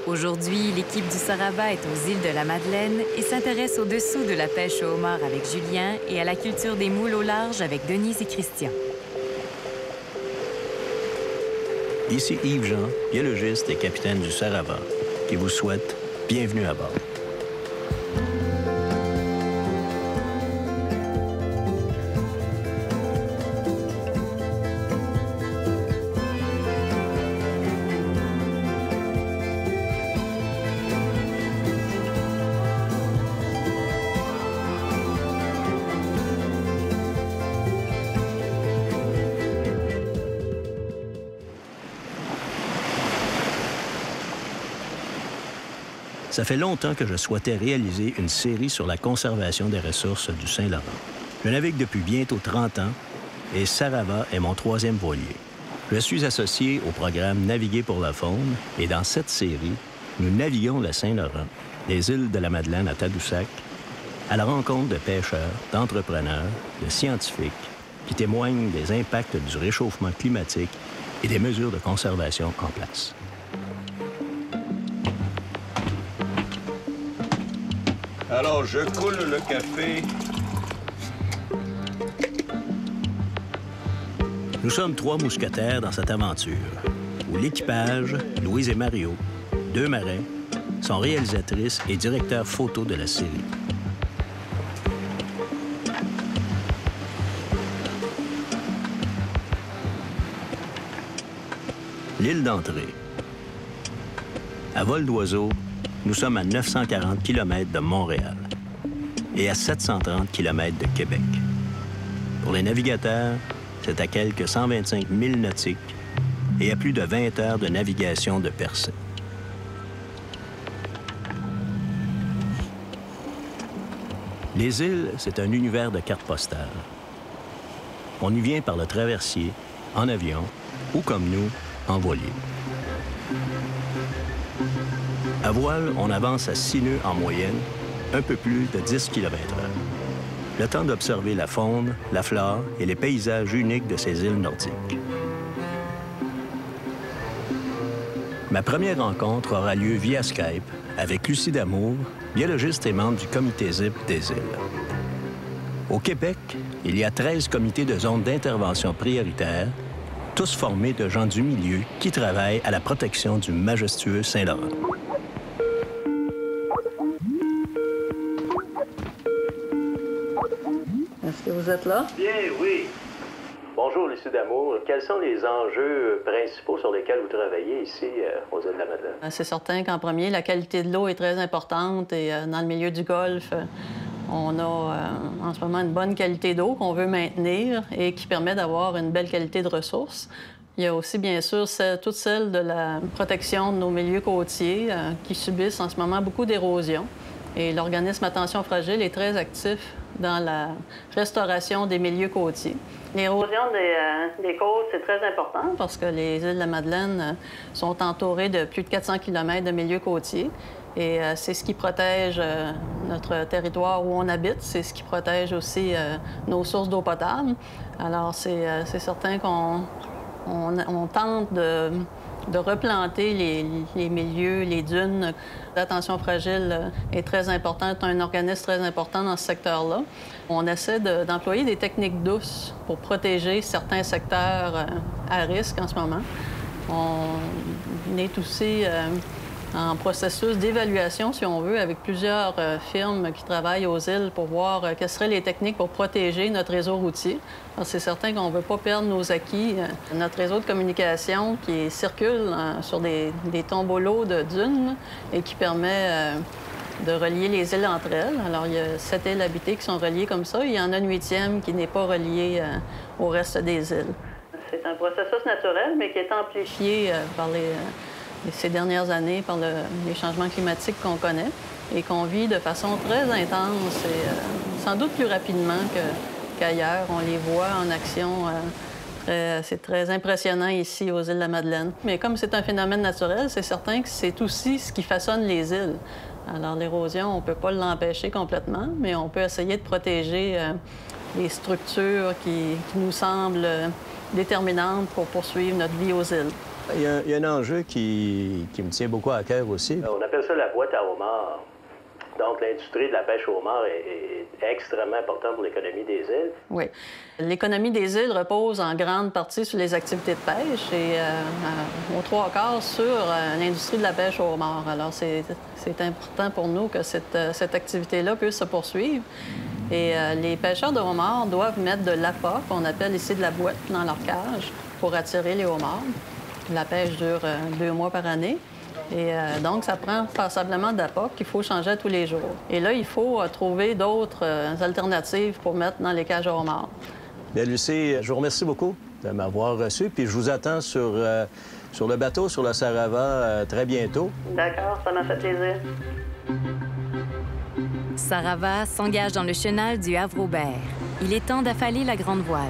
Aujourd'hui, l'équipe du Sarava est aux îles de la Madeleine et s'intéresse au-dessous de la pêche au homard avec Julien et à la culture des moules au large avec Denise et Christian. Ici Yves Jean, biologiste et capitaine du Sarava, qui vous souhaite bienvenue à bord. Ça fait longtemps que je souhaitais réaliser une série sur la conservation des ressources du Saint-Laurent. Je navigue depuis bientôt 30 ans et Sarava est mon 3e voilier. Je suis associé au programme Naviguer pour la faune et dans cette série, nous naviguons le Saint-Laurent, des îles de la Madeleine à Tadoussac, à la rencontre de pêcheurs, d'entrepreneurs, de scientifiques qui témoignent des impacts du réchauffement climatique et des mesures de conservation en place. Alors, je coule le café. Nous sommes 3 mousquetaires dans cette aventure, où l'équipage, Louise et Mario, 2 marins, sont réalisatrices et directeurs photo de la série. L'île d'entrée. À vol d'oiseau, nous sommes à 940 km de Montréal et à 730 km de Québec. Pour les navigateurs, c'est à quelques 125 000 nautiques et à plus de 20 heures de navigation de percée. Les îles, c'est un univers de cartes postales. On y vient par le traversier, en avion ou, comme nous, en voilier. À voile, on avance à 6 nœuds en moyenne, un peu plus de 10 km/h. Le temps d'observer la faune, la flore et les paysages uniques de ces îles nordiques. Ma première rencontre aura lieu via Skype avec Lucie Damour, biologiste et membre du comité ZIP des îles. Au Québec, il y a 13 comités de zones d'intervention prioritaire, tous formés de gens du milieu qui travaillent à la protection du majestueux Saint-Laurent. Est-ce que vous êtes là? Bien, oui. Bonjour, Lucie Damour. Quels sont les enjeux principaux sur lesquels vous travaillez ici aux îles de la Madeleine? C'est certain qu'en premier, la qualité de l'eau est très importante et dans le milieu du golfe, on a en ce moment une bonne qualité d'eau qu'on veut maintenir et qui permet d'avoir une belle qualité de ressources. Il y a aussi, bien sûr, toutes celles de la protection de nos milieux côtiers qui subissent en ce moment beaucoup d'érosion. Et l'organisme Attention Fragile est très actif dans la restauration des milieux côtiers. L'érosion des côtes, c'est très important parce que les îles de la Madeleine sont entourées de plus de 400 km de milieux côtiers. Et c'est ce qui protège notre territoire où on habite. C'est ce qui protège aussi nos sources d'eau potable. Alors, c'est certain qu'on tente de replanter les milieux, les dunes. L'Attention Fragile est très importante, un organisme très important dans ce secteur-là. On essaie d'employer des techniques douces pour protéger certains secteurs à risque en ce moment. On est aussi en processus d'évaluation, si on veut, avec plusieurs firmes qui travaillent aux îles pour voir quelles seraient les techniques pour protéger notre réseau routier. C'est certain qu'on ne veut pas perdre nos acquis. Notre réseau de communication qui circule sur des tombeaux de dunes et qui permet de relier les îles entre elles. Alors, il y a 7 îles habitées qui sont reliées comme ça. Il y en a une 8e qui n'est pas reliée au reste des îles. C'est un processus naturel, mais qui est amplifié par ces dernières années par les changements climatiques qu'on connaît et qu'on vit de façon très intense et sans doute plus rapidement qu'ailleurs. On les voit en action. C'est très impressionnant ici aux îles de la Madeleine. Mais comme c'est un phénomène naturel, c'est certain que c'est aussi ce qui façonne les îles. Alors l'érosion, on ne peut pas l'empêcher complètement, mais on peut essayer de protéger les structures qui nous semblent déterminantes pour poursuivre notre vie aux îles. Il y a un enjeu qui me tient beaucoup à cœur aussi. On appelle ça la boîte à homards. Donc, l'industrie de la pêche au homard est extrêmement importante pour l'économie des îles. Oui. L'économie des îles repose en grande partie sur les activités de pêche et aux trois quarts sur l'industrie de la pêche au homard. Alors, c'est important pour nous que cette activité-là puisse se poursuivre. Et les pêcheurs de homards doivent mettre de l'appât, qu'on appelle ici de la boîte, dans leur cage pour attirer les homards. La pêche dure 2 mois par année. Et donc, ça prend passablement d'appât qu'il faut changer tous les jours. Et là, il faut trouver d'autres alternatives pour mettre dans les cages à homards. Bien, Lucie, je vous remercie beaucoup de m'avoir reçu. Puis je vous attends sur le bateau, sur le Sarava, très bientôt. D'accord, ça m'a fait plaisir. Sarava s'engage dans le chenal du Havre-Aubert. Il est temps d'affaler la grande voile.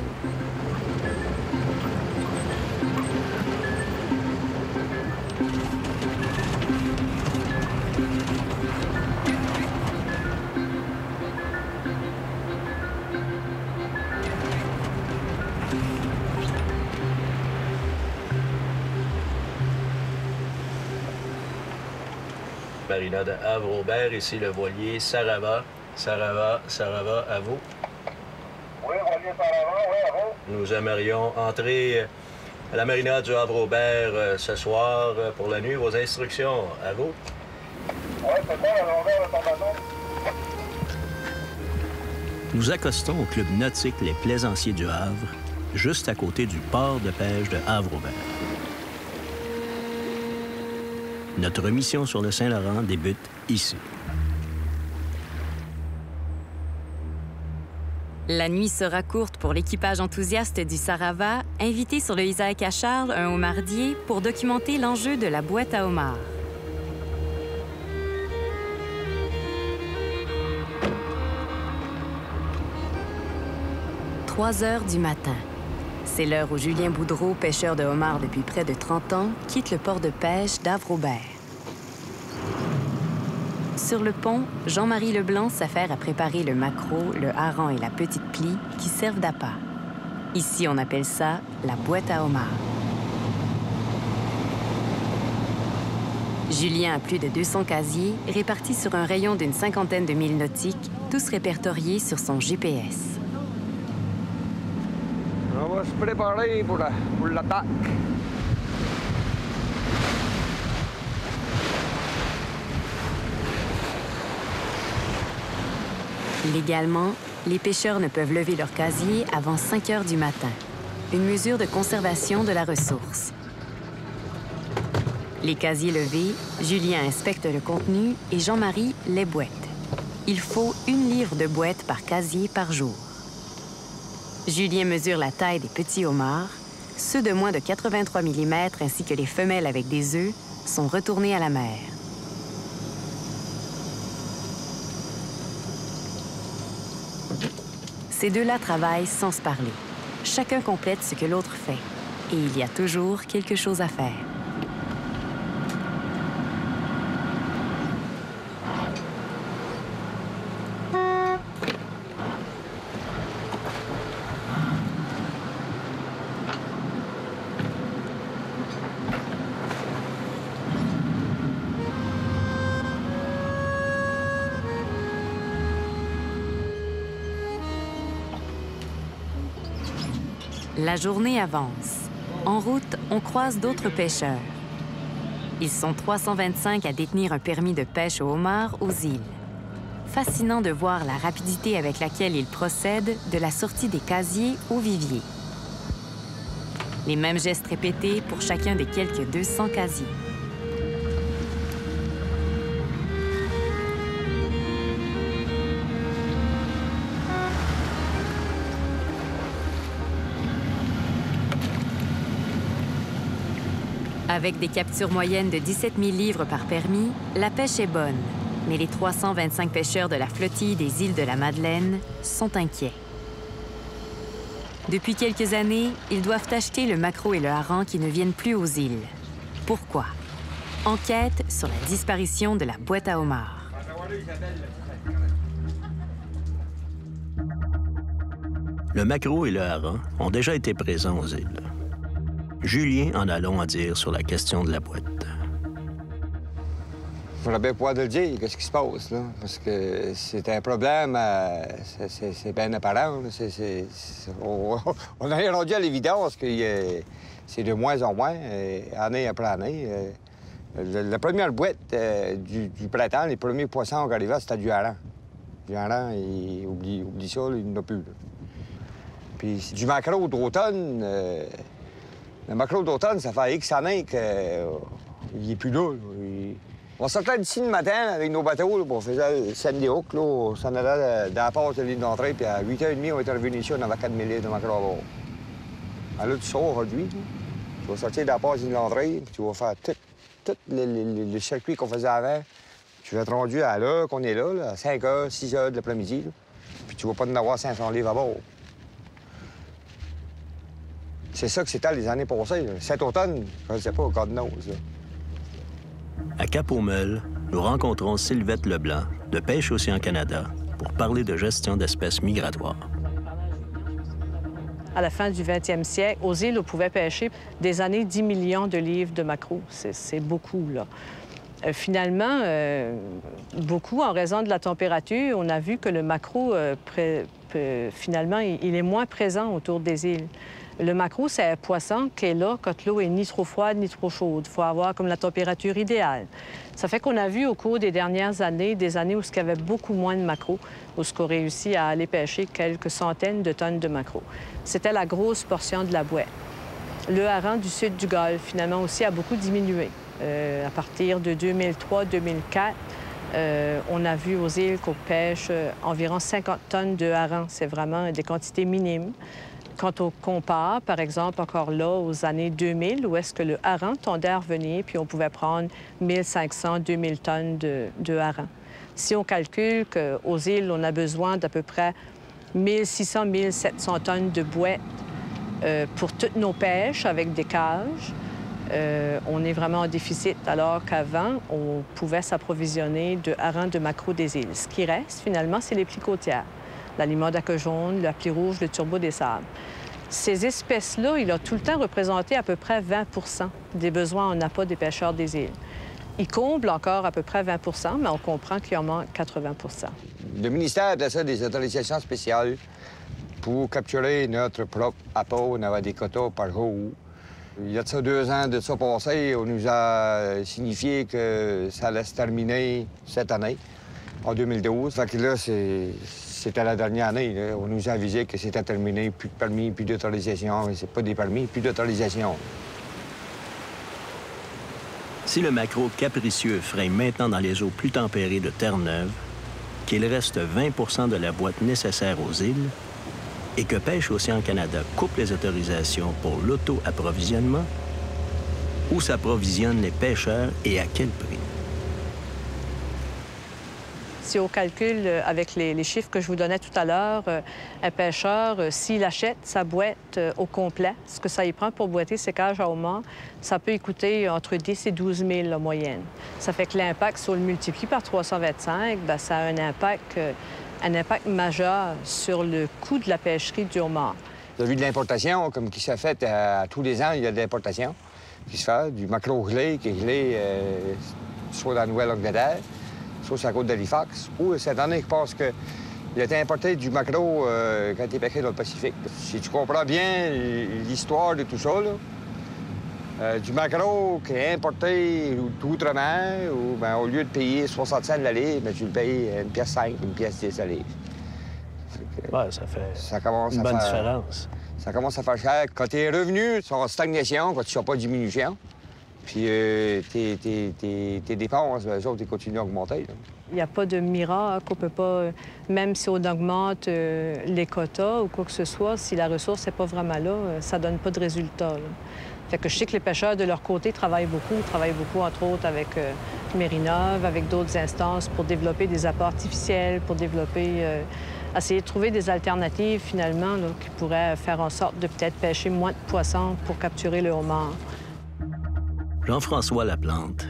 Marina de Havre-Aubert, ici le voilier Sarava. Sarava, à vous. Oui, voilier Sarava, oui, à vous. Nous aimerions entrer à la marina du Havre-Aubert ce soir pour la nuit. Vos instructions, à vous. Oui, c'est ça, la longueur de ton bateau. Nous accostons au club nautique Les Plaisanciers du Havre, juste à côté du port de pêche de Havre-Aubert. Notre mission sur le Saint-Laurent débute ici. La nuit sera courte pour l'équipage enthousiaste du Sarava, invité sur le Isaac à Charles, un homardier, pour documenter l'enjeu de la boîte à homards. « 3 heures du matin. C'est l'heure où Julien Boudreau, pêcheur de homards depuis près de 30 ans, quitte le port de pêche d'Havre-Aubert. Sur le pont, Jean-Marie Leblanc s'affaire à préparer le maquereau, le hareng et la petite plie qui servent d'appât. Ici, on appelle ça la boîte à homards. Julien a plus de 200 casiers répartis sur un rayon d'une 50aine de milles nautiques, tous répertoriés sur son GPS. On va se préparer pour l'attaque. Légalement, les pêcheurs ne peuvent lever leur casier avant 5 heures du matin, une mesure de conservation de la ressource. Les casiers levés, Julien inspecte le contenu et Jean-Marie les boîtes. Il faut 1 livre de boîtes par casier par jour. Julien mesure la taille des petits homards. Ceux de moins de 83 mm ainsi que les femelles avec des œufs sont retournés à la mer. Ces deux-là travaillent sans se parler. Chacun complète ce que l'autre fait. Et il y a toujours quelque chose à faire. La journée avance. En route, on croise d'autres pêcheurs. Ils sont 325 à détenir un permis de pêche au homard aux îles. Fascinant de voir la rapidité avec laquelle ils procèdent de la sortie des casiers au vivier. Les mêmes gestes répétés pour chacun des quelques 200 casiers. Avec des captures moyennes de 17 000 livres par permis, la pêche est bonne. Mais les 325 pêcheurs de la flottille des îles de la Madeleine sont inquiets. Depuis quelques années, ils doivent acheter le maquereau et le hareng qui ne viennent plus aux îles. Pourquoi? Enquête sur la disparition de la boîte à homards. Le maquereau et le hareng ont déjà été présents aux îles. Julien en a long à dire sur la question de la boîte. Il faudrait bien pouvoir le dire, qu'est-ce qui se passe, là. Parce que c'est un problème, c'est bien apparent. On est rendu à l'évidence que c'est de moins en moins, année après année. La première boîte du printemps, les premiers poissons qui arrivaient, c'était du hareng. Du hareng, oublie ça, il n'y en a plus. Là. Puis du maquereau d'automne, le maquereau d'automne, ça fait X années qu'il n'est plus là. On sortait d'ici le matin avec nos bateaux, là, on faisait le Sandy Hook, là, on s'en allait dans la passe de l'île d'entrée, puis à 8h30, on était revenu ici, on avait 4000 livres de maquereau à bord. Alors là, tu sors aujourd'hui, tu vas sortir de la passe de l'île d'entrée, puis tu vas faire tout le circuit qu'on faisait avant. Tu vas être rendu à l'heure qu'on est là, à 5h, 6h de l'après-midi, puis tu vas pas en avoir 500 livres à bord. C'est ça que c'était les années passées. Là. Cet automne, je ne sais pas, God knows. Là. À Cap-aux-Meules, nous rencontrons Sylvette Leblanc de Pêche Océan Canada pour parler de gestion d'espèces migratoires. À la fin du 20e siècle, aux îles, on pouvait pêcher des années 10 millions de livres de maquereaux. C'est beaucoup, là. Finalement, beaucoup, en raison de la température, on a vu que le maquereau, finalement, il est moins présent autour des îles. Le maquereau, c'est un poisson qui est là quand l'eau est ni trop froide ni trop chaude. Il faut avoir comme la température idéale. Ça fait qu'on a vu au cours des dernières années, des années où il y avait beaucoup moins de maquereaux, où on réussi à aller pêcher quelques centaines de tonnes de maquereaux. C'était la grosse portion de la boîte. Le hareng du sud du Golfe, finalement, aussi a beaucoup diminué. À partir de 2003-2004, on a vu aux îles qu'on pêche environ 50 tonnes de hareng. C'est vraiment des quantités minimes. Quand on compare, par exemple, encore là, aux années 2000, où est-ce que le hareng tendait à revenir, puis on pouvait prendre 1500-2000 tonnes de hareng. Si on calcule qu'aux îles, on a besoin d'à peu près 1600-1700 tonnes de boîtes pour toutes nos pêches avec des cages, on est vraiment en déficit, alors qu'avant, on pouvait s'approvisionner de hareng de maquereau des îles. Ce qui reste, finalement, c'est les plis côtières. La limon d'acque jaune, la plie rouge, le turbo des sables. Ces espèces-là, il a tout le temps représenté à peu près 20 des besoins en appât des pêcheurs des îles. Ils comblent encore à peu près 20 mais on comprend qu'il en manque 80 Le ministère a ça des autorisations spéciales pour capturer notre propre appât. On avait des quotas par jour. Il y a de ça 2 ans de ça passé, on nous a signifié que ça allait se terminer cette année, en 2012. Fait que là, c'était la dernière année. Là. On nous a avisé que c'était terminé, plus de permis, plus d'autorisation. C'est pas des permis, plus d'autorisation. Si le maquereau capricieux freine maintenant dans les eaux plus tempérées de Terre-Neuve, qu'il reste 20 de la boîte nécessaire aux îles et que Pêche Océan Canada coupe les autorisations pour l'auto-approvisionnement, où s'approvisionnent les pêcheurs et à quel prix? Si on calcule avec les chiffres que je vous donnais tout à l'heure, un pêcheur, s'il achète sa boîte au complet, ce que ça y prend pour boîter ses cages à homard, ça peut y coûter entre 10 et 12 000 en moyenne. Ça fait que l'impact, si on le multiplie par 325, bien, ça a un impact majeur sur le coût de la pêcherie du homard. Vous avez vu de l'importation, comme qui s'est fait à tous les ans, il y a de l'importation qui se fait, du maquereau gelé, qui est gelé soit dans la Nouvelle-Angleterre, soit sur la côte d'Halifax, ou cette année, je pense qu'il a été importé du maquereau quand il est pêché dans le Pacifique. Si tu comprends bien l'histoire de tout ça, là, du maquereau qui est importé d'outre-mer, ben, au lieu de payer 60 cents la livre, ben, tu le payes 1,5 pièce, 1,10 pièce la livre. Ouais, ça fait une bonne différence. Ça commence à faire cher. Quand tes revenus sont en stagnation, quand tu ne sors pas de diminution, puis tes dépenses, eux autres, ils continuent à augmenter. Là. Il n'y a pas de miracle. On peut pas, même si on augmente les quotas ou quoi que ce soit, si la ressource n'est pas vraiment là, ça ne donne pas de résultat. Là. Fait que je sais que les pêcheurs, de leur côté, travaillent beaucoup, entre autres, avec Mérineuve, avec d'autres instances pour développer des apports artificiels, pour développer... essayer de trouver des alternatives, finalement, là, qui pourraient faire en sorte de peut-être pêcher moins de poissons pour capturer le homard. Jean-François Laplante,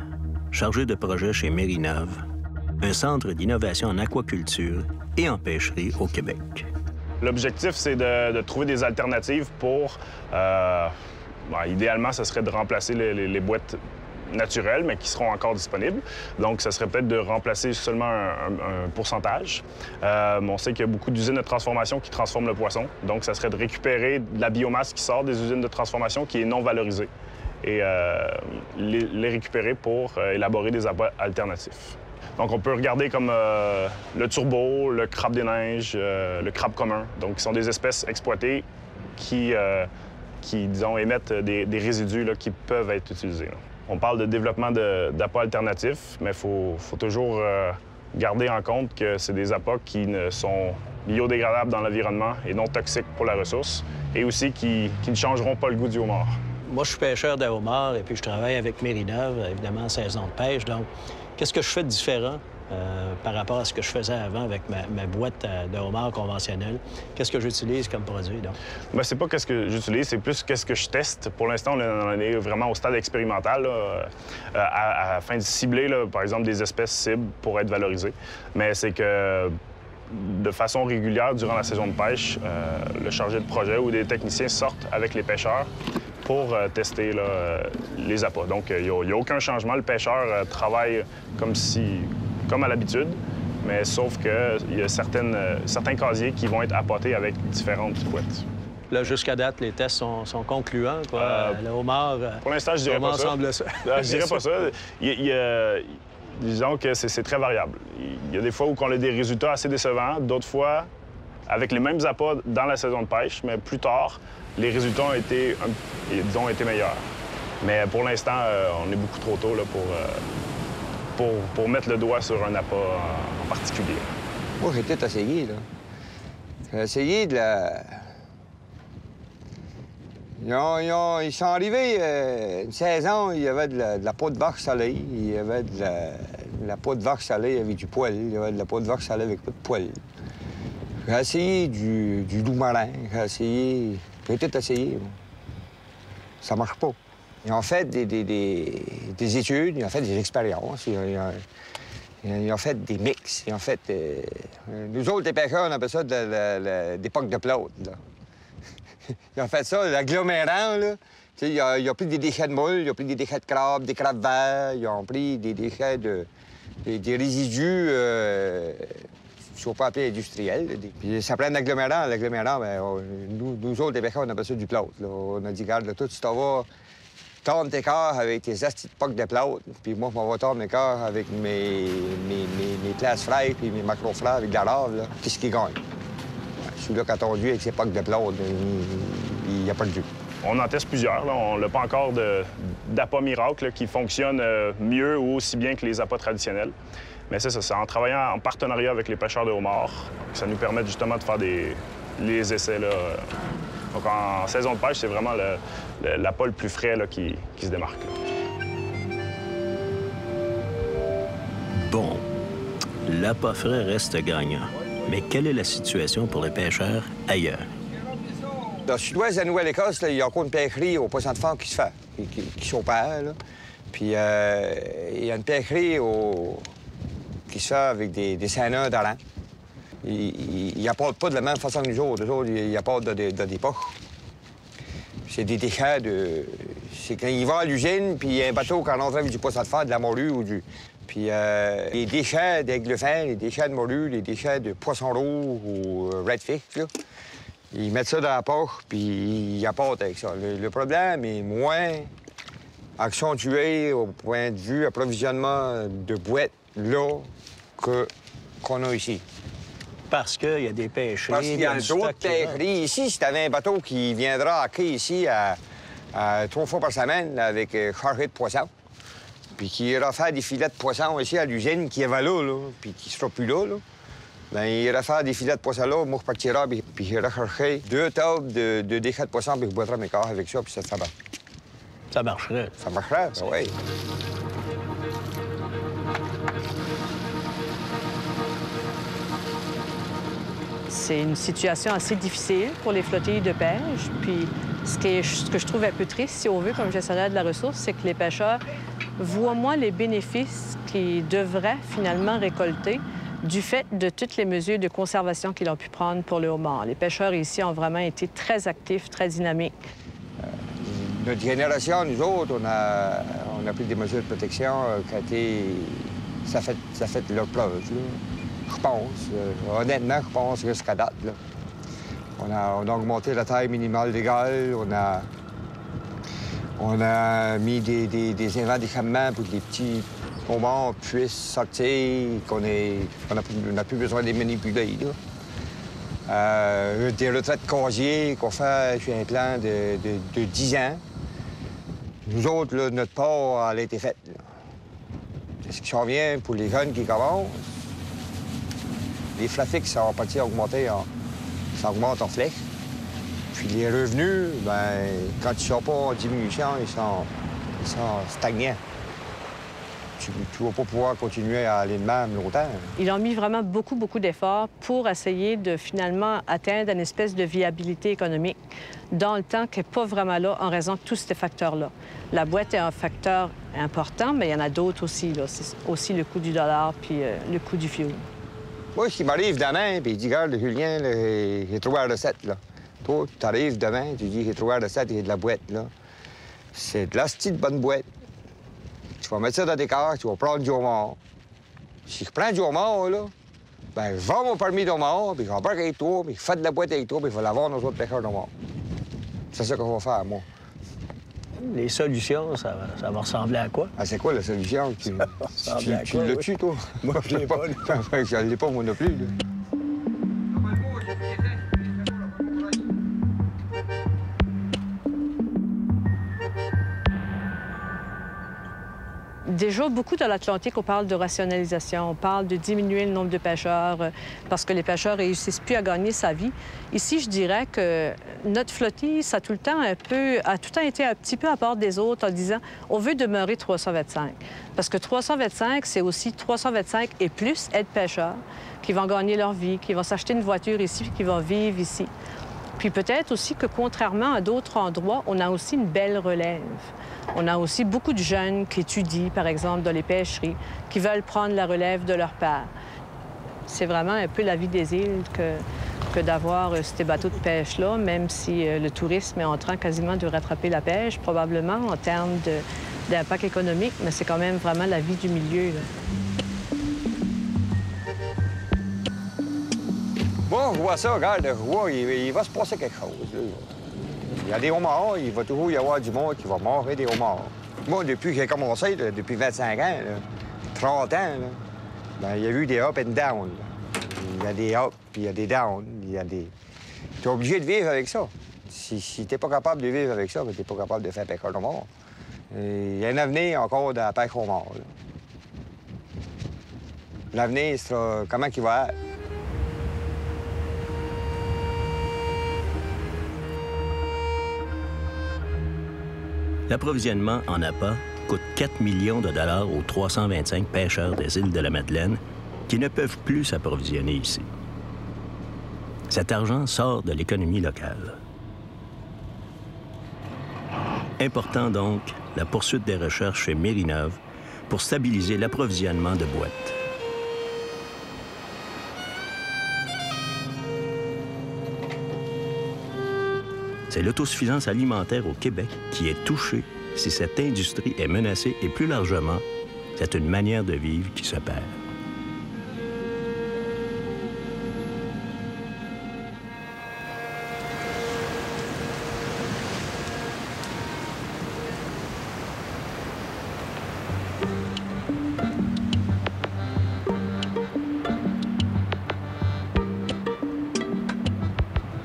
chargé de projet chez Mérineuve, un centre d'innovation en aquaculture et en pêcherie au Québec. L'objectif, c'est de trouver des alternatives pour idéalement, ce serait de remplacer les boîtes naturelles, mais qui seront encore disponibles. Donc, ça serait peut-être de remplacer seulement un pourcentage. On sait qu'il y a beaucoup d'usines de transformation qui transforment le poisson. Donc, ça serait de récupérer de la biomasse qui sort des usines de transformation qui est non valorisée et les récupérer pour élaborer des appâts alternatifs. Donc, on peut regarder comme le turbo, le crabe des neiges, le crabe commun. Donc, qui sont des espèces exploitées qui disons, émettent des résidus là, qui peuvent être utilisés. Là. On parle de développement d'appâts alternatifs, mais il faut toujours garder en compte que c'est des appâts qui sont biodégradables dans l'environnement et non toxiques pour la ressource, et aussi qui ne changeront pas le goût du homard. Moi, je suis pêcheur de homard et puis je travaille avec Mérineuve, évidemment, en saison de pêche. Donc, qu'est-ce que je fais de différent par rapport à ce que je faisais avant avec ma boîte de homard conventionnelle? Qu'est-ce que j'utilise comme produit, donc? Bien, c'est pas qu'est-ce que j'utilise, c'est plus qu'est-ce que je teste. Pour l'instant, on est vraiment au stade expérimental, là, afin de cibler, là, par exemple, des espèces cibles pour être valorisées. Mais c'est que de façon régulière, durant la saison de pêche, le chargé de projet ou des techniciens sortent avec les pêcheurs pour tester là, les appâts. Donc, il n'y a aucun changement. Le pêcheur travaille comme à l'habitude, mais sauf qu'il y a certains casiers qui vont être appâtés avec différentes boîtes. Là, jusqu'à date, les tests sont concluants, quoi. Le homard... Pour l'instant, je dirais pas ça. Je dirais pas ça. Disons que c'est très variable. Il y a des fois où on a des résultats assez décevants, d'autres fois, avec les mêmes appâts dans la saison de pêche, mais plus tard, les résultats ont été meilleurs. Mais pour l'instant, on est beaucoup trop tôt là, pour mettre le doigt sur un appât en particulier. Moi, j'ai peut-être essayé, là. J'ai essayé de la... Ils sont arrivés une saison, il y avait de la peau de vache salée, il y avait de la peau de vache salée avec du poil, il y avait de la peau de vache salée avec pas de poil. J'ai essayé du loup marin, j'ai peut-être essayé, moi. Ça marche pas. Ils ont fait des études, ils ont fait des expériences, ils ont fait des mix, ils ont fait... nous autres, les pêcheurs, on appelle ça des pocs de plaude, là. Ils ont fait ça, l'agglomérant, là. Ils ont pris des déchets de moules, ils ont pris des déchets de crabes, des crabes verts, ils ont pris des déchets des résidus, si on peut appeler industriels. Puis ça prend un agglomérant. L'agglomérat, bien, nous autres, les pêcheurs, on appelle ça du plâtre. On a dit, regarde, là, toi, tu t'en vas tondre tes corps avec tes astis de pocs de plâtre, puis moi, je m'en vais tondre mes corps avec mes places fraîches puis mes macros fraîches avec de la rave, là. Qu'est-ce qui gagne? Celui-là, quand on dit avec ses pocs de plâtre, il n'y a pas de jus. On en teste plusieurs. Là. On n'a pas encore d'appât miracle là, qui fonctionne mieux ou aussi bien que les appâts traditionnels. Mais c'est ça, c'est en travaillant en partenariat avec les pêcheurs de homard que ça nous permet justement de faire les essais. Là. Donc en saison de pêche, c'est vraiment l'appât le plus frais là, qui se démarque. Là. Bon, l'appât frais reste gagnant. Mais quelle est la situation pour les pêcheurs ailleurs? Dans le sud-ouest de la Nouvelle-Écosse, il y a encore une pêcherie au poisson de fond qui se fait, qui s'opère. Là. Puis il y a une pêcherie qui se fait avec des seineurs d'Aran. Ils n'apportent pas de la même façon que nous autres. Les autres, ils apportent de des poches. C'est des déchets de... C'est quand ils vont à l'usine, puis il y a un bateau quand on entre avec du poisson de fond, de la morue ou du... Puis les déchets d'aigle-fin, les déchets de morue, les déchets de poisson rouge ou redfish, là, ils mettent ça dans la poche, puis ils apportent avec ça. Le problème est moins accentué au point de vue approvisionnement de boîtes là qu'on a ici. Parce qu'il y a des pêcheries... Parce qu'il y a d'autres pêcheries. Ici, si tu avais un bateau qui viendra à quai ici à 3 fois par semaine avec chargé de poissons, puis qui ira faire des filets de poissons ici à l'usine qui est là, puis qui sera plus là, bien, il ira faire des filets de poissons là, moi, je partirai, puis j'irai chercher 2 tables de déchets de poissons, puis je boirai mes corps avec ça, puis ça te fait bien. Ça marcherait. Ça marcherait, ben oui. C'est une situation assez difficile pour les flottilles de pêche. Puis ce que je trouve un peu triste, si on veut, comme gestionnaire de la ressource, c'est que les pêcheurs voient moins les bénéfices qu'ils devraient finalement récolter du fait de toutes les mesures de conservation qu'ils ont pu prendre pour le homard. Les pêcheurs ici ont vraiment été très actifs, très dynamiques. Notre génération, nous autres, on a pris des mesures de protection qui ont été... Ça fait leur preuve, là. Je pense. Honnêtement, je pense jusqu'à date, là. On a augmenté la taille minimale légale, on a mis des invendicaments pour que les petits homards puissent sortir, qu'on n'a plus besoin de les manipuler, là. Des retraites casiers qu'on fait sur un plan de 10 ans. Nous autres, là, notre part, elle a été faite. Ce qui s'en vient pour les jeunes qui commencent, les flafiques, ça va partir augmenter, ça augmente en flèche. Puis les revenus, bien, quand ils ne sont pas en diminution, ils sont stagnants. Tu ne vas pas pouvoir continuer à aller de même longtemps. Ils ont mis vraiment beaucoup, beaucoup d'efforts pour essayer de finalement atteindre une espèce de viabilité économique dans le temps qui n'est pas vraiment là en raison de tous ces facteurs-là. La boîte est un facteur important, mais il y en a d'autres aussi. C'est aussi le coût du dollar puis le coût du fioul. Moi, ce qui m'arrive demain, puis il dit, regarde, Julien, j'ai trouvé la recette, là. Toi, tu arrives demain, tu dis, j'ai trouvé la recette, j'ai de la boîte, là. C'est de la petite bonne boîte. Tu vas mettre ça dans tes cars, tu vas prendre du homard. Si je prends du homard, là, bien, je vends mon permis d'homard, puis j'embarque avec toi, puis je fais de la boîte avec toi, puis je vais la vendre aux autres pêcheurs d'homard. C'est ça qu'on va faire, moi. Les solutions, ça va ressembler à quoi? Ah, c'est quoi la solution? Tu l'as-tu, toi? Moi, je l'ai pas. Je l'ai pas, moi non plus, là. Déjà, beaucoup dans l'Atlantique, on parle de rationalisation, on parle de diminuer le nombre de pêcheurs parce que les pêcheurs ne réussissent plus à gagner sa vie. Ici, je dirais que notre flottille, ça a tout le temps été un petit peu à part des autres en disant on veut demeurer 325. Parce que 325, c'est aussi 325 et plus aides-pêcheurs qui vont gagner leur vie, qui vont s'acheter une voiture ici, qui vont vivre ici. Puis peut-être aussi que, contrairement à d'autres endroits, on a aussi une belle relève. On a aussi beaucoup de jeunes qui étudient, par exemple, dans les pêcheries, qui veulent prendre la relève de leur père. C'est vraiment un peu la vie des îles que d'avoir ces bateaux de pêche-là, même si le tourisme est en train quasiment de rattraper la pêche, probablement, en termes d'impact économique, mais c'est quand même vraiment la vie du milieu, là. Moi, je vois ça, regarde, je vois, il va se passer quelque chose, là. Il y a des homards, il va toujours y avoir du monde qui va mourir des homards. Moi, depuis que j'ai commencé, là, depuis 25 ans, là, 30 ans, là, ben, il y a eu des up and down. Là. Il y a des up, puis il y a des down, il y a des... Tu es obligé de vivre avec ça. Si tu n'es pas capable de vivre avec ça, ben, tu n'es pas capable de faire pêcher au homard. Il y a un avenir encore dans la pêche au homard. L'avenir sera comment il va être. L'approvisionnement en appât coûte 4 millions de dollars aux 325 pêcheurs des îles de la Madeleine qui ne peuvent plus s'approvisionner ici. Cet argent sort de l'économie locale. Important donc la poursuite des recherches chez Mérineuve pour stabiliser l'approvisionnement de boîtes. C'est l'autosuffisance alimentaire au Québec qui est touchée si cette industrie est menacée et plus largement, c'est une manière de vivre qui se perd.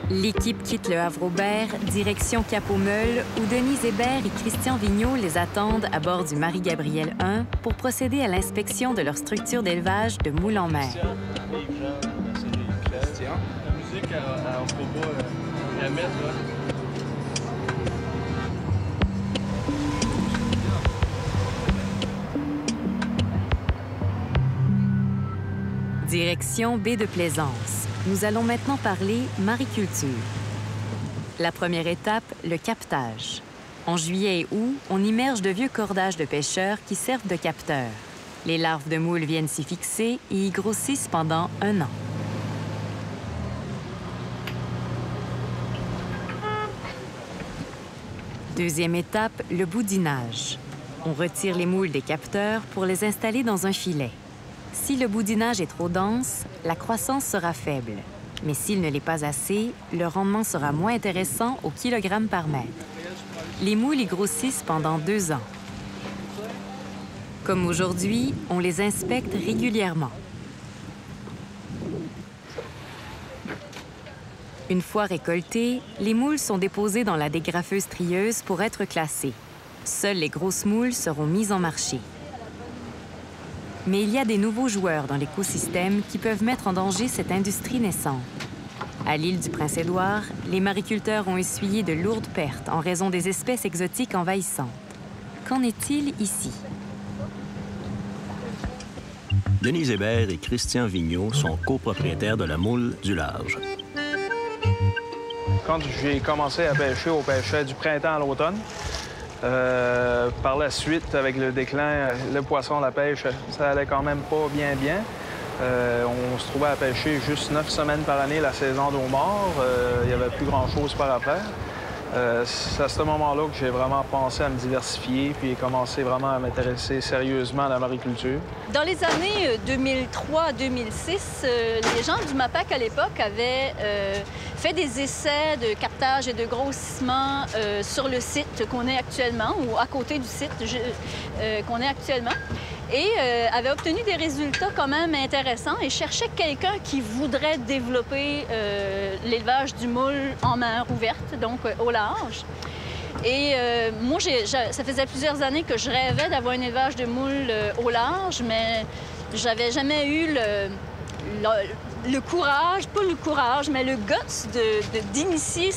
L'équipe quitte le Havre-Aubert, direction Cap-aux-Meules, où Denise Hébert et Christian Vigneault les attendent à bord du Marie-Gabrielle 1 pour procéder à l'inspection de leur structure d'élevage de moules en mer. Christian, la musique, on ne peut pas la mettre, là. Direction baie de Plaisance. Nous allons maintenant parler mariculture. La première étape, le captage. En juillet et août, on immerge de vieux cordages de pêcheurs qui servent de capteurs. Les larves de moules viennent s'y fixer et y grossissent pendant 1 an. Deuxième étape, le boudinage. On retire les moules des capteurs pour les installer dans un filet. Si le boudinage est trop dense, la croissance sera faible. Mais s'il ne l'est pas assez, le rendement sera moins intéressant au kilogramme par mètre. Les moules y grossissent pendant 2 ans. Comme aujourd'hui, on les inspecte régulièrement. Une fois récoltés, les moules sont déposés dans la dégrafeuse trieuse pour être classés. Seules les grosses moules seront mises en marché. Mais il y a des nouveaux joueurs dans l'écosystème qui peuvent mettre en danger cette industrie naissante. À l'île du Prince-Édouard, les mariculteurs ont essuyé de lourdes pertes en raison des espèces exotiques envahissantes. Qu'en est-il ici? Denise Hébert et Christian Vigneault sont copropriétaires de la Moule du Large. Quand j'ai commencé à pêcher, on pêchait du printemps à l'automne. Par la suite, avec le déclin, le poisson, la pêche, ça allait quand même pas bien. On se trouvait à pêcher juste 9 semaines par année la saison d'homard. Il n'y avait plus grand-chose par après. C'est à ce moment-là que j'ai vraiment pensé à me diversifier puis commencé vraiment à m'intéresser sérieusement à la mariculture. Dans les années 2003-2006, les gens du MAPAC à l'époque avaient fait des essais de captage et de grossissement sur le site qu'on est actuellement ou à côté du site qu'on est actuellement et avaient obtenu des résultats quand même intéressants et cherchaient quelqu'un qui voudrait développer l'élevage du moule en mer ouverte, donc au large. Et moi, ça faisait plusieurs années que je rêvais d'avoir un élevage de moules au large, mais j'avais jamais eu le courage, pas le courage, mais le guts d'initier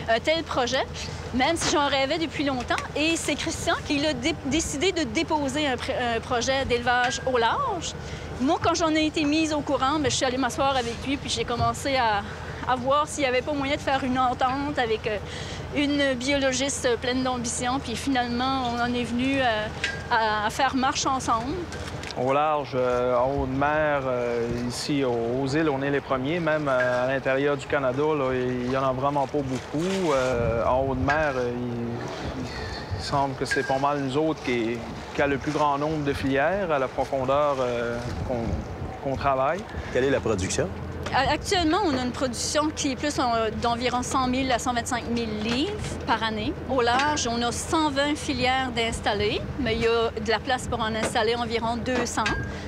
un tel projet, même si j'en rêvais depuis longtemps. Et c'est Christian qui a décidé de déposer un projet d'élevage au large. Moi, quand j'en ai été mise au courant, bien, je suis allée m'asseoir avec lui, puis j'ai commencé à voir s'il n'y avait pas moyen de faire une entente avec une biologiste pleine d'ambition. Puis finalement, on en est venu à faire marche ensemble. Au large, en haut de mer, ici aux îles, on est les premiers. Même à l'intérieur du Canada, là, il n'y en a vraiment pas beaucoup. En haut de mer, il semble que c'est pas mal nous autres qui a le plus grand nombre de filières à la profondeur qu'on travaille. Quelle est la production? Actuellement, on a une production qui est plus d'environ 100 000 à 125 000 livres par année. Au large, on a 120 filières d'installés, mais il y a de la place pour en installer environ 200.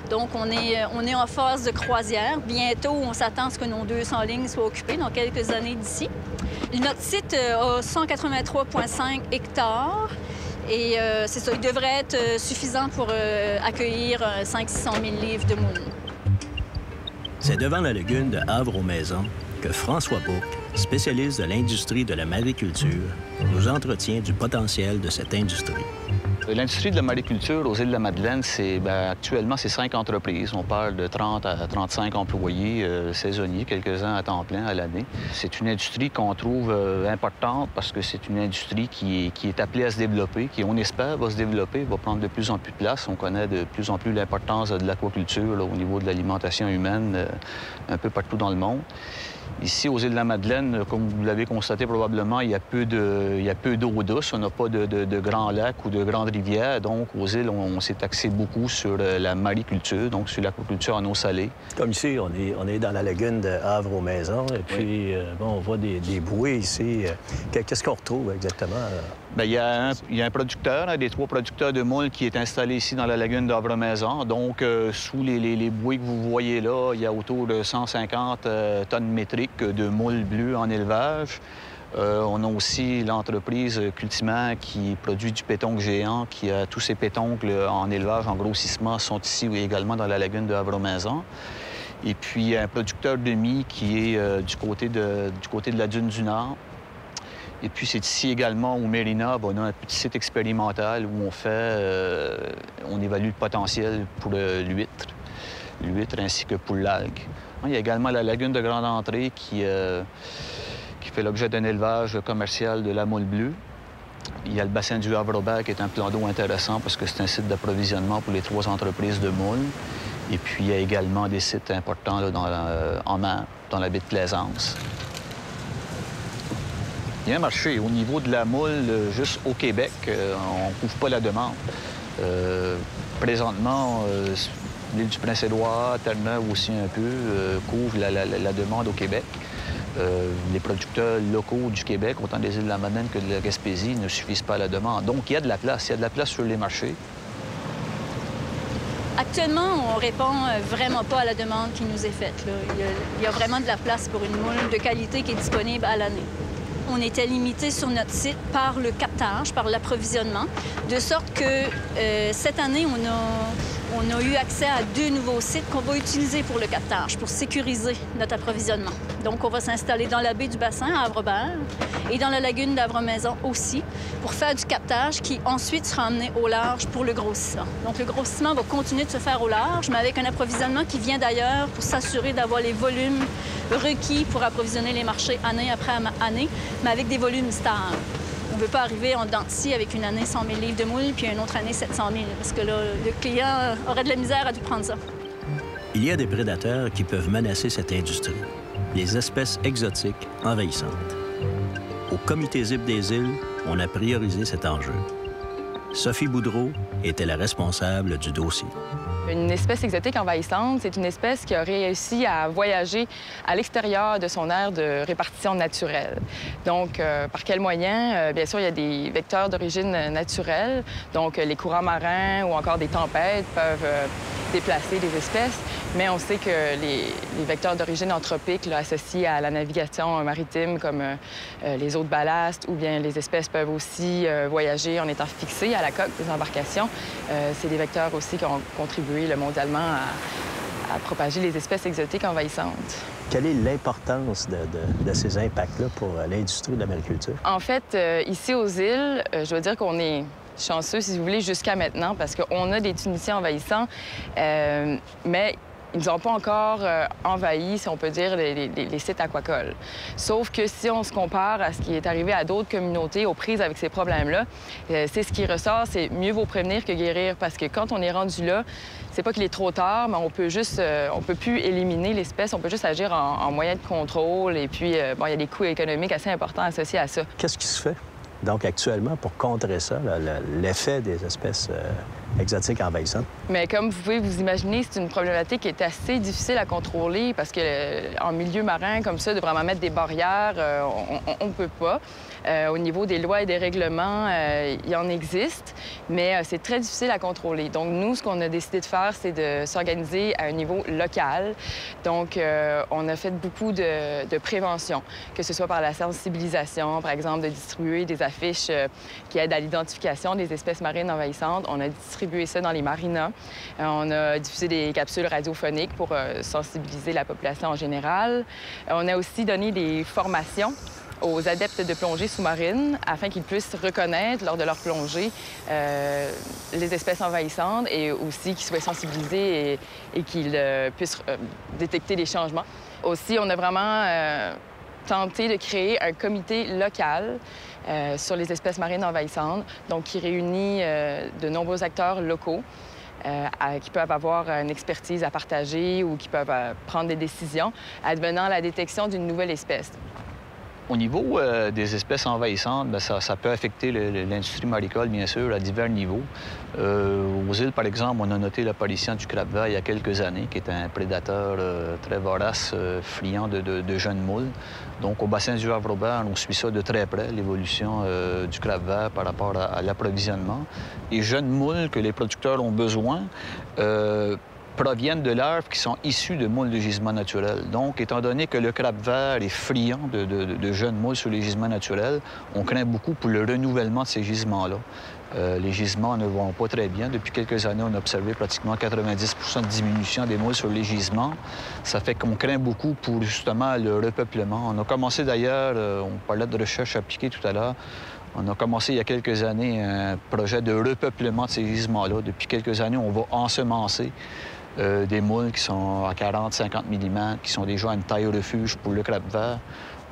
Donc, on est en phase de croisière. Bientôt, on s'attend à ce que nos 200 lignes soient occupées dans quelques années d'ici. Notre site a 183,5 hectares. Et c'est ça, il devrait être suffisant pour accueillir 500 000 livres de moules. C'est devant la lagune de Havre-aux-Maisons que François Bouc, spécialiste de l'industrie de la mariculture, nous entretient du potentiel de cette industrie. L'industrie de la mariculture aux îles de la Madeleine, actuellement, c'est 5 entreprises. On parle de 30 à 35 employés saisonniers, quelques-uns à temps plein à l'année. C'est une industrie qu'on trouve importante parce que c'est une industrie qui est appelée à se développer, qui, on espère, va se développer, va prendre de plus en plus de place. On connaît de plus en plus l'importance de l'aquaculture au niveau de l'alimentation humaine un peu partout dans le monde. Ici, aux îles de la Madeleine, comme vous l'avez constaté probablement, il y a peu d'eau douce. On n'a pas de grands lacs ou de grandes rivières. Donc, aux îles, on s'est axé beaucoup sur la mariculture, donc sur l'aquaculture en eau salée. Comme ici, on est dans la lagune de Havre-aux-Maisons. Et puis, on voit des bouées ici. Qu'est-ce qu'on retrouve exactement? Bien, il y a un producteur, des 3 producteurs de moules qui est installé ici dans la lagune d'Havre-aux-Maisons. Donc, sous les bouées que vous voyez là, il y a autour de 150 tonnes métriques de moules bleus en élevage. On a aussi l'entreprise Cultiman qui produit du pétoncle géant, qui a tous ces pétoncles en élevage, en grossissement, sont ici également dans la lagune de Havre-aux-Maisons. Et puis, un producteur de mie qui est du côté de la dune du Nord. Et puis, c'est ici également, au Mérina, on a un petit site expérimental où on évalue le potentiel pour l'huître ainsi que pour l'algue. Il y a également la lagune de Grande Entrée qui fait l'objet d'un élevage commercial de la moule bleue. Il y a le bassin du Havre-Aubert qui est un plan d'eau intéressant parce que c'est un site d'approvisionnement pour les 3 entreprises de moules. Et puis, il y a également des sites importants là, en mer, dans la baie de Plaisance. Il y a un marché. Au niveau de la moule, juste au Québec, on ne couvre pas la demande. Présentement, l'île du Prince-Édouard, Terre-Neuve aussi un peu, couvrent la demande au Québec. Les producteurs locaux du Québec, autant des îles de la Madeleine que de la Gaspésie, ne suffisent pas à la demande. Donc, il y a de la place. Il y a de la place sur les marchés. Actuellement, on répond vraiment pas à la demande qui nous est faite, là. Il y a vraiment de la place pour une moule de qualité qui est disponible à l'année. On était limité sur notre site par le captage, par l'approvisionnement, de sorte que cette année, on a eu accès à 2 nouveaux sites qu'on va utiliser pour le captage, pour sécuriser notre approvisionnement. Donc, on va s'installer dans la baie du Bassin, à Havre-Robert, et dans la lagune d'Avre-Maison aussi, pour faire du captage qui ensuite sera emmené au large pour le grossissement. Donc, le grossissement va continuer de se faire au large, mais avec un approvisionnement qui vient d'ailleurs pour s'assurer d'avoir les volumes requis pour approvisionner les marchés année après année, mais avec des volumes stables. On ne veut pas arriver en dents de scie avec une année 100 000 livres de moules, puis une autre année 700 000, parce que là, le client aurait de la misère à tout prendre ça. Il y a des prédateurs qui peuvent menacer cette industrie, les espèces exotiques envahissantes. Au Comité ZIP des îles, on a priorisé cet enjeu. Sophie Boudreau était la responsable du dossier. Une espèce exotique envahissante, c'est une espèce qui a réussi à voyager à l'extérieur de son aire de répartition naturelle. Donc, par quels moyens? Bien sûr, il y a des vecteurs d'origine naturelle, donc les courants marins ou encore des tempêtes peuvent déplacer des espèces, mais on sait que les vecteurs d'origine anthropique là, associés à la navigation maritime, comme les eaux de ballast, ou bien les espèces peuvent aussi voyager en étant fixées à la coque des embarcations. C'est des vecteurs aussi qui ont contribué mondialement à propager les espèces exotiques envahissantes. Quelle est l'importance de ces impacts-là pour l'industrie de la mariculture? En fait, ici aux îles, je veux dire qu'on est chanceux, si vous voulez, jusqu'à maintenant, parce qu'on a des thuniciens envahissants, mais ils n'ont pas encore envahi, si on peut dire, les sites aquacoles. Sauf que si on se compare à ce qui est arrivé à d'autres communautés aux prises avec ces problèmes-là, c'est ce qui ressort, c'est mieux vaut prévenir que guérir, parce que quand on est rendu là, c'est pas qu'il est trop tard, mais on peut plus éliminer l'espèce, on peut juste agir en moyen de contrôle, et puis, bon, il y a des coûts économiques assez importants associés à ça. Qu'est-ce qui se fait, donc, actuellement, pour contrer ça, l'effet des espèces exotiques envahissantes? Mais comme vous pouvez vous imaginer, c'est une problématique qui est assez difficile à contrôler parce que en milieu marin, comme ça, de vraiment mettre des barrières, on ne peut pas. Au niveau des lois et des règlements, il y en existe, mais c'est très difficile à contrôler. Donc, nous, ce qu'on a décidé de faire, c'est de s'organiser à un niveau local. Donc, on a fait beaucoup de prévention, que ce soit par la sensibilisation, par exemple, de distribuer des affiches qui aident à l'identification des espèces marines envahissantes. On a distribué ça dans les marinas. On a diffusé des capsules radiophoniques pour sensibiliser la population en général. On a aussi donné des formations aux adeptes de plongée sous-marine afin qu'ils puissent reconnaître lors de leur plongée les espèces envahissantes et aussi qu'ils soient sensibilisés et qu'ils puissent détecter les changements. Aussi, on a vraiment tenté de créer un comité local sur les espèces marines envahissantes, donc qui réunit de nombreux acteurs locaux qui peuvent avoir une expertise à partager ou qui peuvent prendre des décisions advenant la détection d'une nouvelle espèce. Au niveau des espèces envahissantes, bien, ça peut affecter l'industrie maricole, bien sûr, à divers niveaux. Aux îles, par exemple, on a noté l'apparition du crabe-vert il y a quelques années, qui est un prédateur très vorace, friand de jeunes moules. Donc, au bassin du Havre-Robert, on suit ça de très près, l'évolution du crabe-vert par rapport à l'approvisionnement. Les jeunes moules que les producteurs ont besoin proviennent de larves qui sont issues de moules de gisements naturels. Donc, étant donné que le crabe-vert est friand de jeunes moules sur les gisements naturels, on craint beaucoup pour le renouvellement de ces gisements-là. Les gisements ne vont pas très bien. Depuis quelques années, on a observé pratiquement 90 de diminution des moules sur les gisements. Ça fait qu'on craint beaucoup pour, justement, le repeuplement. On a commencé, d'ailleurs, on parlait de recherche appliquée tout à l'heure, on a commencé il y a quelques années un projet de repeuplement de ces gisements-là. Depuis quelques années, on va ensemencer des moules qui sont à 40-50 mm, qui sont déjà à une taille refuge pour le crabe-vert.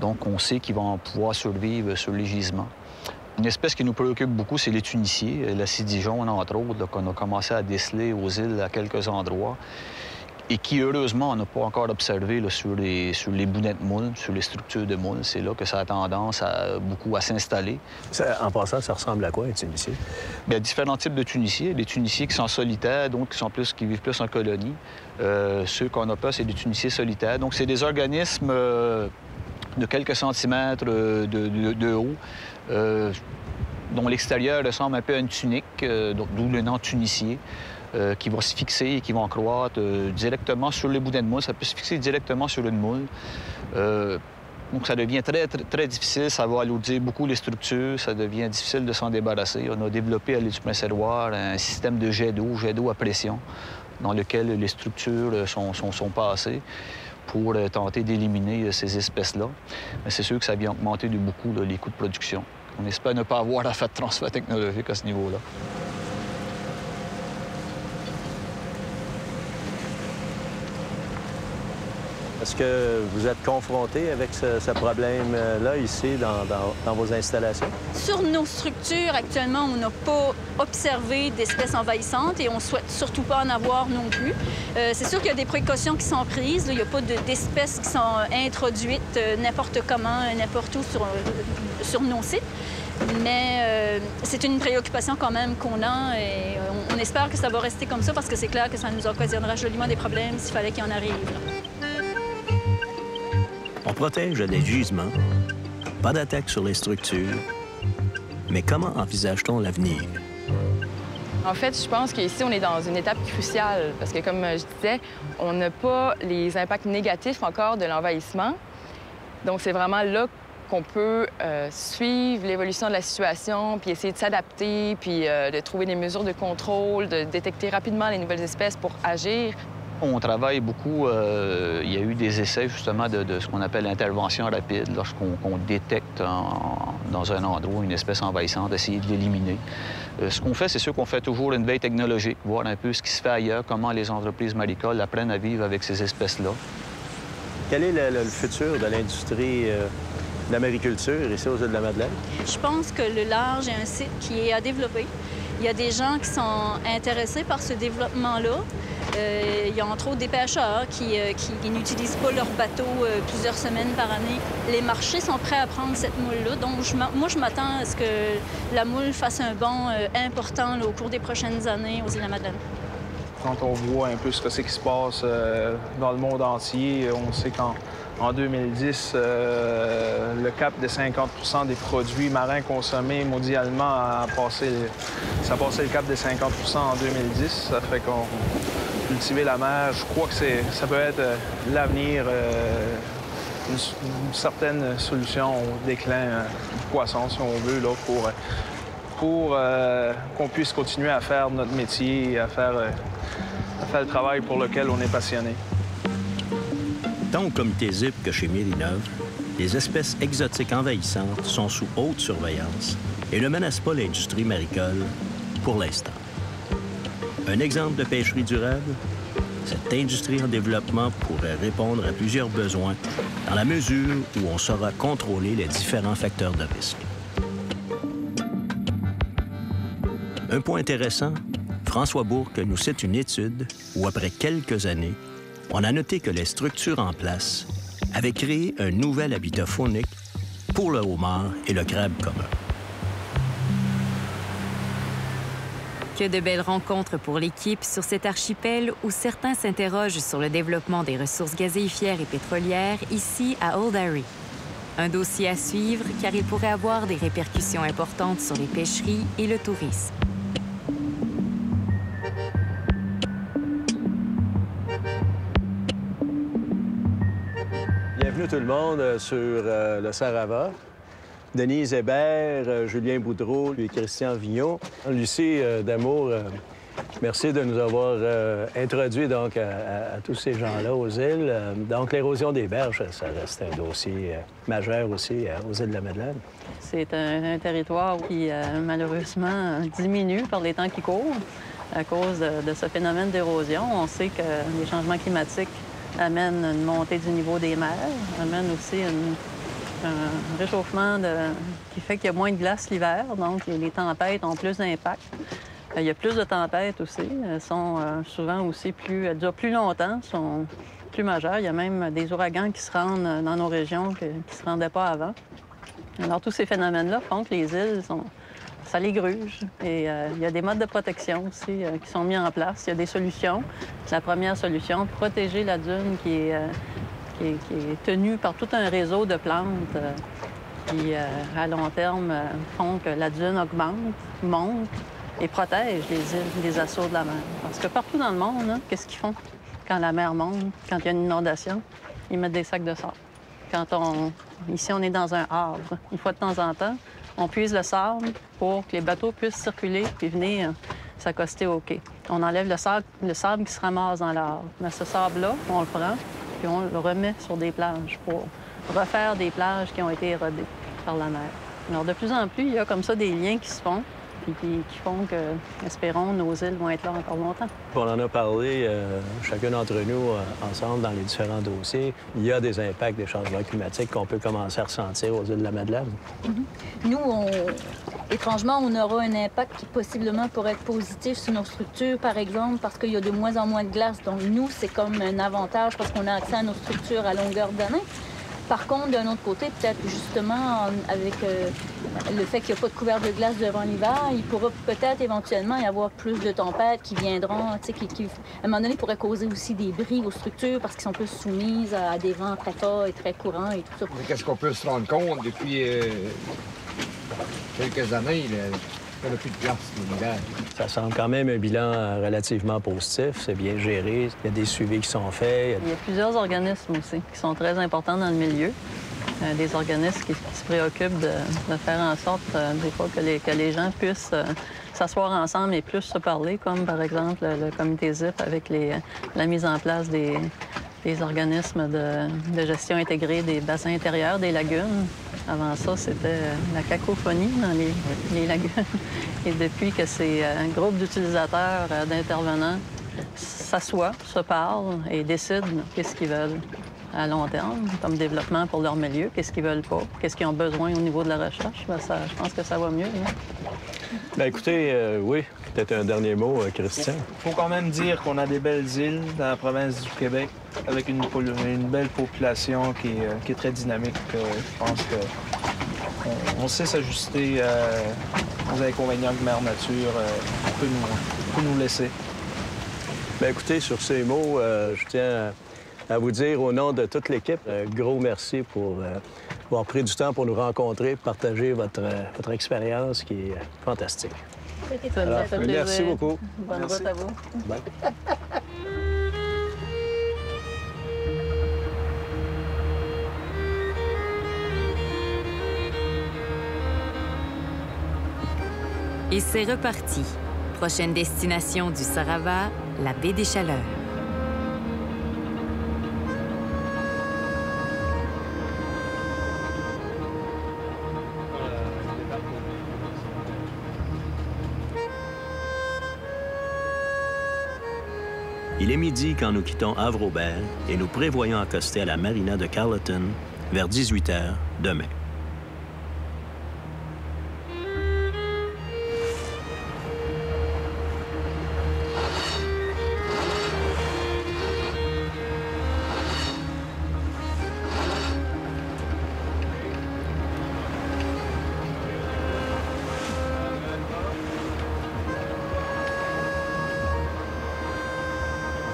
Donc, on sait qu'ils vont pouvoir survivre sur les gisements. Une espèce qui nous préoccupe beaucoup, c'est les tuniciers, l'acide jaune, entre autres, qu'on a commencé à déceler aux îles à quelques endroits. et qui, heureusement, on n'a pas encore observé là, sur les boulets de moule, sur les structures de moule. C'est là que ça a tendance beaucoup à s'installer. En passant, ça ressemble à quoi, un tunicier? Il y a différents types de tuniciers. Des tuniciers qui sont solitaires, donc qui vivent plus en colonie. Ceux qu'on a pas, c'est des tuniciers solitaires. Donc, c'est des organismes de quelques centimètres de haut, dont l'extérieur ressemble un peu à une tunique, d'où le nom tunicier, qui va se fixer et qui vont croître directement sur les boudins de moule. Ça peut se fixer directement sur une moule. Donc, ça devient très difficile. Ça va alourdir beaucoup les structures. Ça devient difficile de s'en débarrasser. On a développé à l'île du Prince-Édouard un système de jet d'eau à pression, dans lequel les structures sont passées pour tenter d'éliminer ces espèces-là. Mais c'est sûr que ça vient augmenter de beaucoup là, les coûts de production. On espère ne pas avoir à faire de transfert technologique à ce niveau-là. Est-ce que vous êtes confronté avec ce problème-là ici dans vos installations? Sur nos structures, actuellement, on n'a pas observé d'espèces envahissantes et on ne souhaite surtout pas en avoir non plus. C'est sûr qu'il y a des précautions qui sont prises. Là. Il n'y a pas d'espèces qui sont introduites n'importe comment, n'importe où sur nos sites. Mais c'est une préoccupation quand même qu'on a et on espère que ça va rester comme ça parce que c'est clair que ça nous occasionnera joliment des problèmes s'il fallait qu'il y en arrive. Là. On protège les gisements, pas d'attaque sur les structures. Mais comment envisage-t-on l'avenir? En fait, je pense qu'ici, on est dans une étape cruciale parce que, comme je disais, on n'a pas les impacts négatifs encore de l'envahissement. Donc, c'est vraiment là qu'on peut suivre l'évolution de la situation, puis essayer de s'adapter, puis de trouver des mesures de contrôle, de détecter rapidement les nouvelles espèces pour agir. On travaille beaucoup. Il y a eu des essais, justement, de ce qu'on appelle l'intervention rapide, lorsqu'on détecte dans un endroit une espèce envahissante, d'essayer de l'éliminer. Ce qu'on fait, c'est sûr qu'on fait toujours une veille technologique, voir un peu ce qui se fait ailleurs, comment les entreprises maricoles apprennent à vivre avec ces espèces-là. Quel est le futur de l'industrie de la mariculture ici aux Îles-de-la-Madeleine? Je pense que le large est un site qui est à développer. Il y a des gens qui sont intéressés par ce développement-là. Il y a entre autres des pêcheurs qui n'utilisent pas leur bateau plusieurs semaines par année. Les marchés sont prêts à prendre cette moule-là. Donc, moi, je m'attends à ce que la moule fasse un bond important là, au cours des prochaines années aux Îles-de-la-Madeleine. Quand on voit un peu ce qui se passe dans le monde entier, on sait qu'en 2010, le cap de 50 % des produits marins consommés mondialement ça a passé le cap de 50 % en 2010. Ça fait qu'on cultiver la mer, je crois que ça peut être l'avenir, une certaine solution au déclin du poisson, si on veut, là, pour qu'on puisse continuer à faire notre métier et à faire le travail pour lequel on est passionné. Tant au comité ZIP que chez Mérinov, les espèces exotiques envahissantes sont sous haute surveillance et ne menacent pas l'industrie maricole pour l'instant. Un exemple de pêcherie durable? Cette industrie en développement pourrait répondre à plusieurs besoins dans la mesure où on saura contrôler les différents facteurs de risque. Un point intéressant, François Bourque nous cite une étude où, après quelques années, on a noté que les structures en place avaient créé un nouvel habitat faunique pour le homard et le crabe commun. Que de belles rencontres pour l'équipe sur cet archipel où certains s'interrogent sur le développement des ressources gazéifières et pétrolières ici à Old Harry. Un dossier à suivre car il pourrait avoir des répercussions importantes sur les pêcheries et le tourisme. Bienvenue tout le monde sur le Sarava. Denise Hébert, Julien Boudreau et Christian Vigneault. Lucie Damour, merci de nous avoir introduits donc, à tous ces gens-là aux îles. Donc, l'érosion des berges, ça reste un dossier majeur aussi aux îles de la Madeleine. C'est un territoire qui, malheureusement, diminue par les temps qui courent à cause de ce phénomène d'érosion. On sait que les changements climatiques amènent une montée du niveau des mers, amènent aussi un réchauffement qui fait qu'il y a moins de glace l'hiver, donc les tempêtes ont plus d'impact. Il y a plus de tempêtes aussi. Elles sont souvent aussi elles durent plus longtemps, sont plus majeures. Il y a même des ouragans qui se rendent dans nos régions qui ne se rendaient pas avant. Alors, tous ces phénomènes-là font que les îles ça les gruge. Et il y a des modes de protection aussi qui sont mis en place. Il y a des solutions. La première solution, protéger la dune qui est tenue par tout un réseau de plantes qui, à long terme, font que la dune augmente, monte et protège les îles des assauts de la mer. Parce que partout dans le monde, qu'est-ce qu'ils font quand la mer monte, quand il y a une inondation? Ils mettent des sacs de sable. Ici, on est dans un havre. Une fois de temps en temps, on puise le sable pour que les bateaux puissent circuler puis venir s'accoster au quai. On enlève le sable qui se ramasse dans le havre. Mais ce sable-là, on le prend puis on le remet sur des plages pour refaire des plages qui ont été érodées par la mer. Alors, de plus en plus, il y a comme ça des liens qui se font puis qui font que, espérons, nos îles vont être là encore longtemps. On en a parlé, chacun d'entre nous, ensemble, dans les différents dossiers. Il y a des impacts des changements climatiques qu'on peut commencer à ressentir aux îles de la Madeleine. Nous, étrangement, on aura un impact qui possiblement pourrait être positif sur nos structures, par exemple, parce qu'il y a de moins en moins de glace. Donc, nous, c'est comme un avantage parce qu'on a accès à nos structures à longueur d'année. Par contre, d'un autre côté, peut-être justement, avec le fait qu'il n'y a pas de couvert de glace devant l'hiver, il pourra peut-être éventuellement y avoir plus de tempêtes qui viendront, tu sais, qui, à un moment donné, pourraient causer aussi des bris aux structures parce qu'ils sont plus soumises à des vents très forts et très courants et tout ça. Qu'est-ce qu'on peut se rendre compte depuis quelques années? Il n'y a plus de glace l'hiver. Ça semble quand même un bilan relativement positif. C'est bien géré. Il y a des suivis qui sont faits. Il y a plusieurs organismes aussi qui sont très importants dans le milieu. Des organismes qui se préoccupent de faire en sorte, des fois, que les gens puissent s'asseoir ensemble et plus se parler, comme par exemple le comité ZIP avec la mise en place des organismes de gestion intégrée des bassins intérieurs, des lagunes. Avant ça, c'était la cacophonie dans les lagunes. Et depuis que ces groupes d'utilisateurs, d'intervenants s'assoient, se parlent et décident qu'est-ce qu'ils veulent à long terme, comme développement pour leur milieu, qu'est-ce qu'ils veulent pas, qu'est-ce qu'ils ont besoin au niveau de la recherche, bien, je pense que ça va mieux. Bien, écoutez, oui, peut-être un dernier mot, Christian. Il faut quand même dire qu'on a des belles îles dans la province du Québec avec une belle population qui est très dynamique. Je pense qu'on sait s'ajuster aux inconvénients que Mère Nature peut nous laisser. Bien, écoutez, sur ces mots, je tiens à vous dire au nom de toute l'équipe, un gros merci pour avoir pris du temps pour nous rencontrer, partager votre expérience qui est fantastique. Alors, merci beaucoup. Bonne route à vous. Bye. Et c'est reparti. Prochaine destination du Saravah, la baie des Chaleurs. Il est midi quand nous quittons Havre-Aubert et nous prévoyons accoster à la marina de Carleton vers 18 h demain.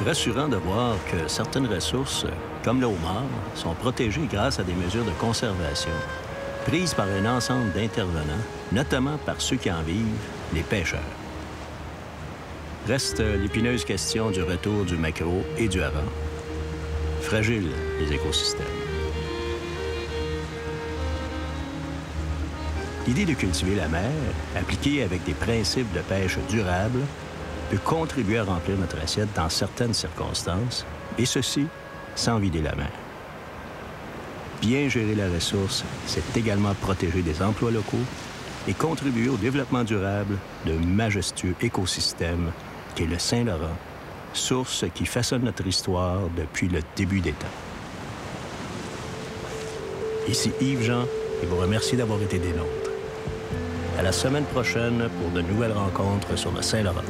Rassurant de voir que certaines ressources, comme le homard, sont protégées grâce à des mesures de conservation prises par un ensemble d'intervenants, notamment par ceux qui en vivent, les pêcheurs. Reste l'épineuse question du retour du maquereau et du hareng. Fragiles, les écosystèmes. L'idée de cultiver la mer, appliquée avec des principes de pêche durables, peut contribuer à remplir notre assiette dans certaines circonstances, et ceci sans vider la mer. Bien gérer la ressource, c'est également protéger des emplois locaux et contribuer au développement durable de majestueux écosystèmes qu'est le Saint-Laurent, source qui façonne notre histoire depuis le début des temps. Ici Yves Jean et vous remercie d'avoir été des nôtres. À la semaine prochaine pour de nouvelles rencontres sur le Saint-Laurent.